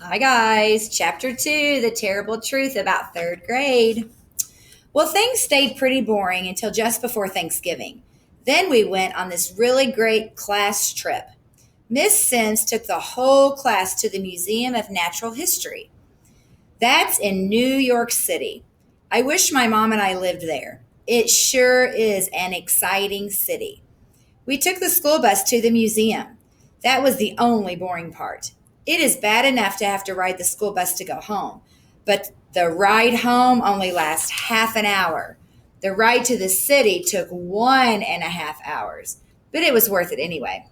Hi, guys. Chapter 2, The Terrible Truth About Third Grade. Well, things stayed pretty boring until just before Thanksgiving. Then we went on this really great class trip. Miss Sims took the whole class to the Museum of Natural History. That's in New York City. I wish my mom and I lived there. It sure is an exciting city. We took the school bus to the museum. That was the only boring part. It is bad enough to have to ride the school bus to go home, but the ride home only lasts half an hour. The ride to the city took 1.5 hours, but it was worth it anyway.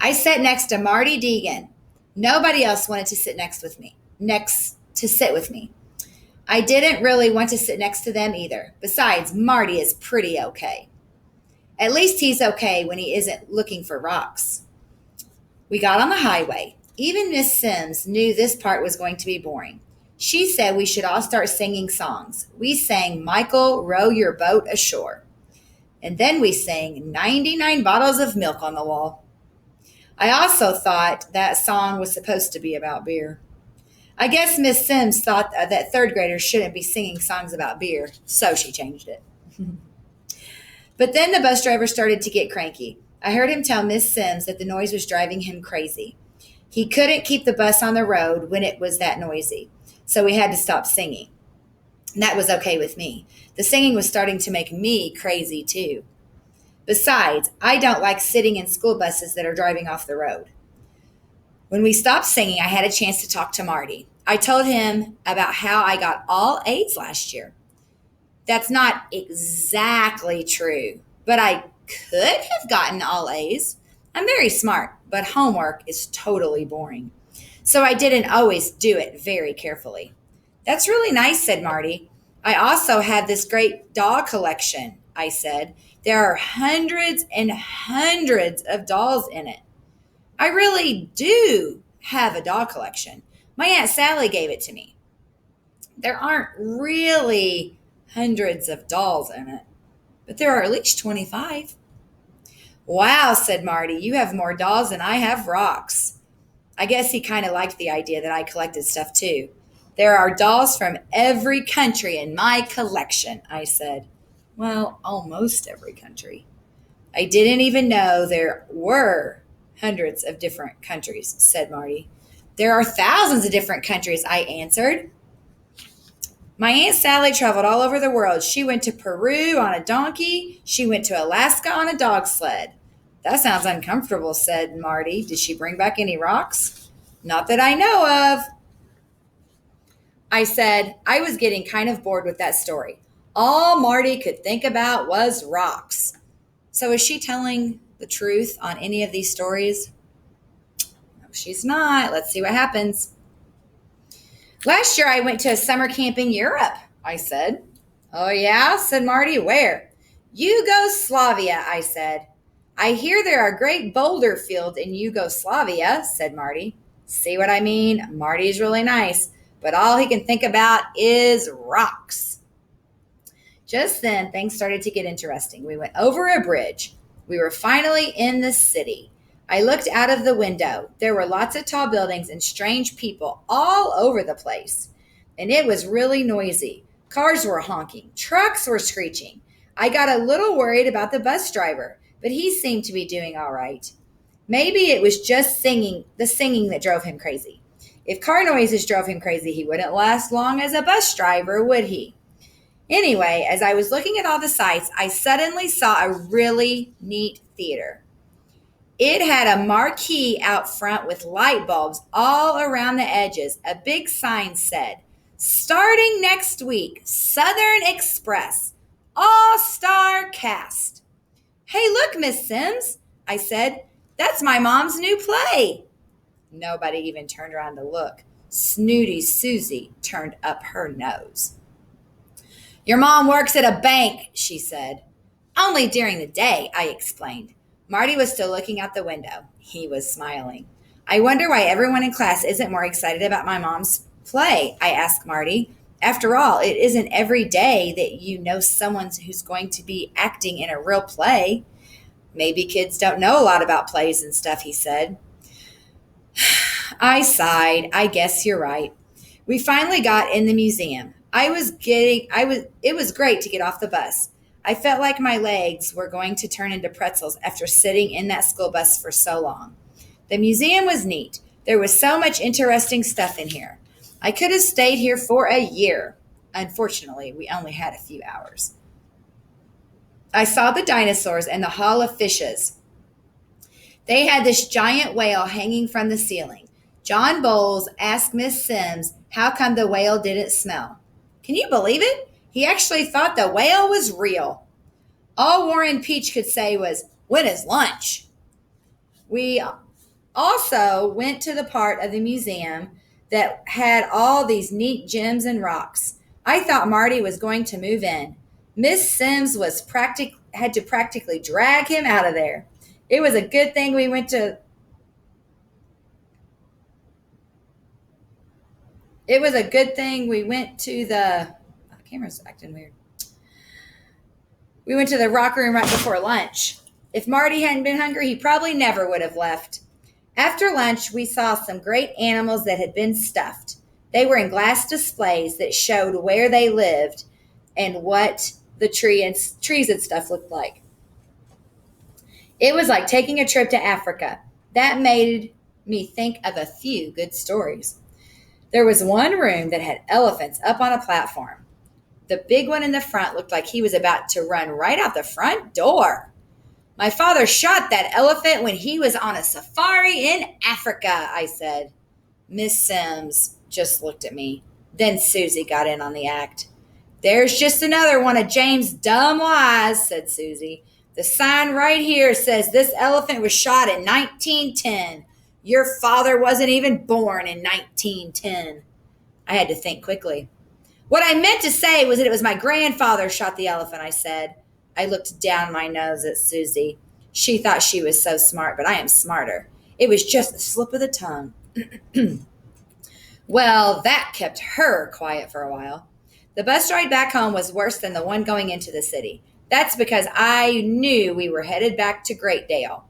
I sat next to Marty Deegan. Nobody else wanted to sit with me. I didn't really want to sit next to them either. Besides, Marty is pretty okay. At least he's okay when he isn't looking for rocks. We got on the highway. Even Miss Sims knew this part was going to be boring. She said we should all start singing songs. We sang Michael, Row Your Boat Ashore. And then we sang 99 Bottles of Milk on the Wall. I also thought that song was supposed to be about beer. I guess Miss Sims thought that third graders shouldn't be singing songs about beer, so she changed it. But then the bus driver started to get cranky. I heard him tell Miss Sims that the noise was driving him crazy. He couldn't keep the bus on the road when it was that noisy, so we had to stop singing. And that was okay with me. The singing was starting to make me crazy too. Besides, I don't like sitting in school buses that are driving off the road. When we stopped singing, I had a chance to talk to Marty. I told him about how I got all A's last year. That's not exactly true, but I could have gotten all A's. I'm very smart, but homework is totally boring. So I didn't always do it very carefully. That's really nice, said Marty. I also have this great doll collection, I said. There are hundreds and hundreds of dolls in it. I really do have a doll collection. My Aunt Sally gave it to me. There aren't really hundreds of dolls in it, but there are at least 25. Wow, said Marty, you have more dolls than I have rocks. I guess he kind of liked the idea that I collected stuff too. There are dolls from every country in my collection, I said. Well, almost every country. I didn't even know there were hundreds of different countries, said Marty. There are thousands of different countries, I answered. My Aunt Sally traveled all over the world. She went to Peru on a donkey. She went to Alaska on a dog sled. That sounds uncomfortable, said Marty. Did she bring back any rocks? Not that I know of. I said I was getting kind of bored with that story. All Marty could think about was rocks. So is she telling the truth on any of these stories? No, she's not. Let's see what happens. Last year I went to a summer camp in Europe, I said. Oh, yeah, said Marty. Where? Yugoslavia, I said. I hear there are great boulder fields in Yugoslavia, said Marty. See what I mean? Marty's really nice, but all he can think about is rocks. Just then, things started to get interesting. We went over a bridge. We were finally in the city. I looked out of the window. There were lots of tall buildings and strange people all over the place. And it was really noisy. Cars were honking. Trucks were screeching. I got a little worried about the bus driver, but he seemed to be doing all right. Maybe it was just the singing that drove him crazy. If car noises drove him crazy, he wouldn't last long as a bus driver, would he? Anyway, as I was looking at all the sights, I suddenly saw a really neat theater. It had a marquee out front with light bulbs all around the edges. A big sign said, "Starting next week, Southern Express, all-star cast." Hey, look, Miss Sims, I said. That's my mom's new play. Nobody even turned around to look. Snooty Susie turned up her nose. Your mom works at a bank, she said. Only during the day, I explained. Marty was still looking out the window. He was smiling. I wonder why everyone in class isn't more excited about my mom's play, I asked Marty. After all, it isn't every day that you know someone who's going to be acting in a real play. Maybe kids don't know a lot about plays and stuff, he said. I sighed. I guess you're right. We finally got in the museum. It was great to get off the bus. I felt like my legs were going to turn into pretzels after sitting in that school bus for so long. The museum was neat. There was so much interesting stuff in here. I could have stayed here for a year. Unfortunately, we only had a few hours. I saw the dinosaurs and the Hall of Fishes. They had this giant whale hanging from the ceiling. John Bowles asked Miss Sims how come the whale didn't smell. Can you believe it? He actually thought the whale was real. All Warren Peach could say was, "When is lunch?" We also went to the part of the museum that had all these neat gems and rocks. I thought Marty was going to move in. Miss Sims had to practically drag him out of there. It was a good thing we went to It was a good thing we went to the camera's acting weird. We went to the rock room right before lunch. If Marty hadn't been hungry, he probably never would have left. After lunch, we saw some great animals that had been stuffed. They were in glass displays that showed where they lived and what the trees and stuff looked like. It was like taking a trip to Africa. That made me think of a few good stories. There was one room that had elephants up on a platform. The big one in the front looked like he was about to run right out the front door. My father shot that elephant when he was on a safari in Africa, I said. Miss Sims just looked at me. Then Susie got in on the act. There's just another one of James' dumb lies, said Susie. The sign right here says this elephant was shot in 1910. Your father wasn't even born in 1910. I had to think quickly. What I meant to say was that it was my grandfather shot the elephant, I said. I looked down my nose at Susie. She thought she was so smart, but I am smarter. It was just the slip of the tongue. Well, that kept her quiet for a while. The bus ride back home was worse than the one going into the city. That's because I knew we were headed back to Great Dale.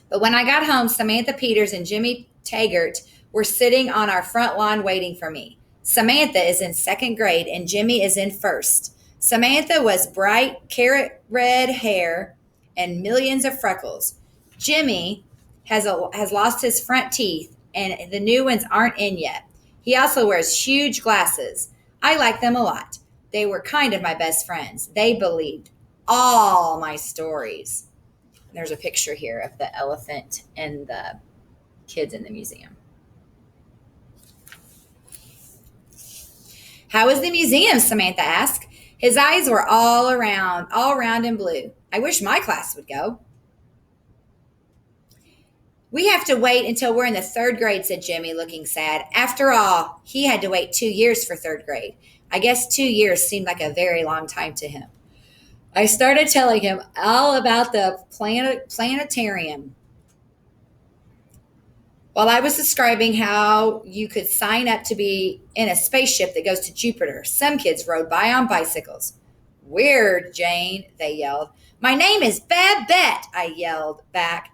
But when I got home, Samantha Peters and Jimmy Taggart were sitting on our front lawn waiting for me. Samantha is in second grade and Jimmy is in first. Samantha was bright carrot red hair and millions of freckles. Jimmy has lost his front teeth and the new ones aren't in yet. He also wears huge glasses. I like them a lot. They were kind of my best friends. They believed all my stories. There's a picture here of the elephant and the kids in the museum. How was the museum? Samantha asked. His eyes were all round and blue. I wish my class would go. We have to wait until we're in the third grade, said Jimmy, looking sad. After all, he had to wait 2 years for third grade. I guess 2 years seemed like a very long time to him. I started telling him all about the planetarium. While I was describing how you could sign up to be in a spaceship that goes to Jupiter, some kids rode by on bicycles. Weird, Jane, they yelled. My name is Babette, I yelled back.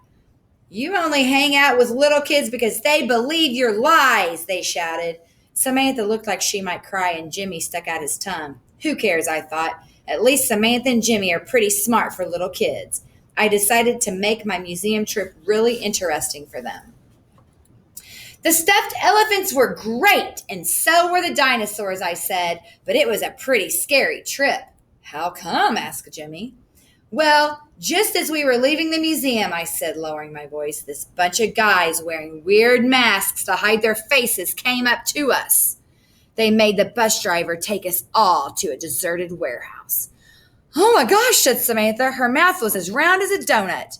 You only hang out with little kids because they believe your lies, they shouted. Samantha looked like she might cry and Jimmy stuck out his tongue. Who cares, I thought. At least Samantha and Jimmy are pretty smart for little kids. I decided to make my museum trip really interesting for them. The stuffed elephants were great, and so were the dinosaurs, I said, but it was a pretty scary trip. How come? Asked Jimmy. Well, just as we were leaving the museum, I said, lowering my voice, this bunch of guys wearing weird masks to hide their faces came up to us. They made the bus driver take us all to a deserted warehouse. Oh my gosh, said Samantha. Her mouth was as round as a donut.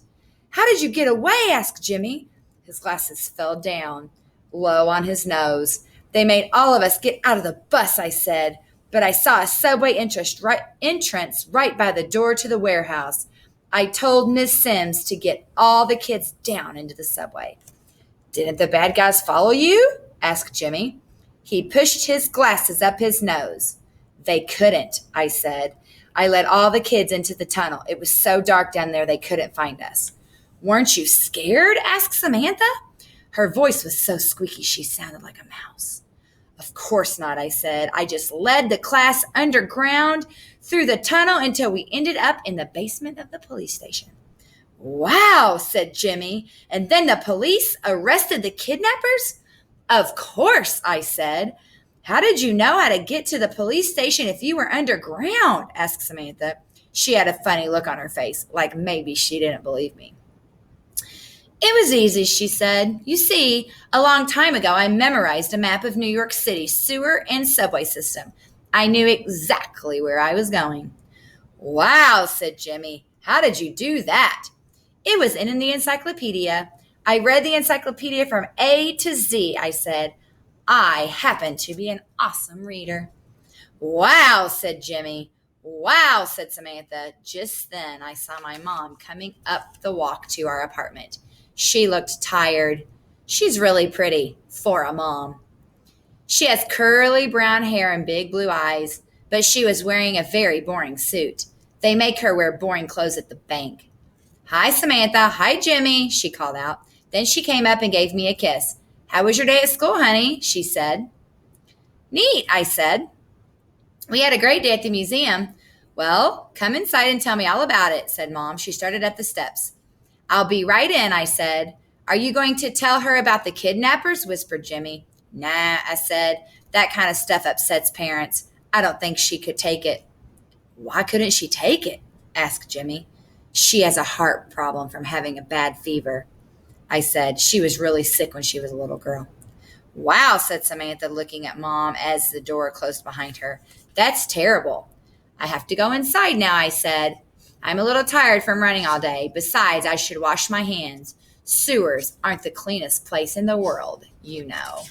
How did you get away? Asked Jimmy. His glasses fell down low on his nose. They made all of us get out of the bus, I said. But I saw a subway entrance right by the door to the warehouse. I told Miss Sims to get all the kids down into the subway. Didn't the bad guys follow you? Asked Jimmy. He pushed his glasses up his nose. They couldn't, I said. I led all the kids into the tunnel. It was so dark down there they couldn't find us. Weren't you scared? Asked Samantha. Her voice was so squeaky she sounded like a mouse. Of course not, I said. I just led the class underground through the tunnel until we ended up in the basement of the police station. Wow, said Jimmy. And then the police arrested the kidnappers? Of course, I said. How did you know how to get to the police station if you were underground? Asked Samantha. She had a funny look on her face, like maybe she didn't believe me. It was easy, she said. You see, a long time ago, I memorized a map of New York City's sewer and subway system. I knew exactly where I was going. Wow, said Jimmy. How did you do that? It was in the encyclopedia. I read the encyclopedia from A to Z, I said. I happen to be an awesome reader. Wow, said Jimmy. Wow, said Samantha. Just then I saw my mom coming up the walk to our apartment. She looked tired. She's really pretty for a mom. She has curly brown hair and big blue eyes, but she was wearing a very boring suit. They make her wear boring clothes at the bank. Hi, Samantha. Hi, Jimmy, she called out. Then she came up and gave me a kiss. How was your day at school, honey? She said. Neat, I said. We had a great day at the museum. Well, come inside and tell me all about it, said Mom. She started up the steps. I'll be right in, I said. Are you going to tell her about the kidnappers? Whispered Jimmy. Nah, I said. That kind of stuff upsets parents. I don't think she could take it. Why couldn't she take it? Asked Jimmy. She has a heart problem from having a bad fever. I said. She was really sick when she was a little girl. Wow, said Samantha, looking at Mom as the door closed behind her. That's terrible. I have to go inside now, I said. I'm a little tired from running all day. Besides, I should wash my hands. Sewers aren't the cleanest place in the world, you know.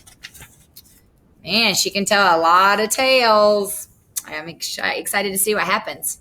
Man, she can tell a lot of tales. I'm excited to see what happens.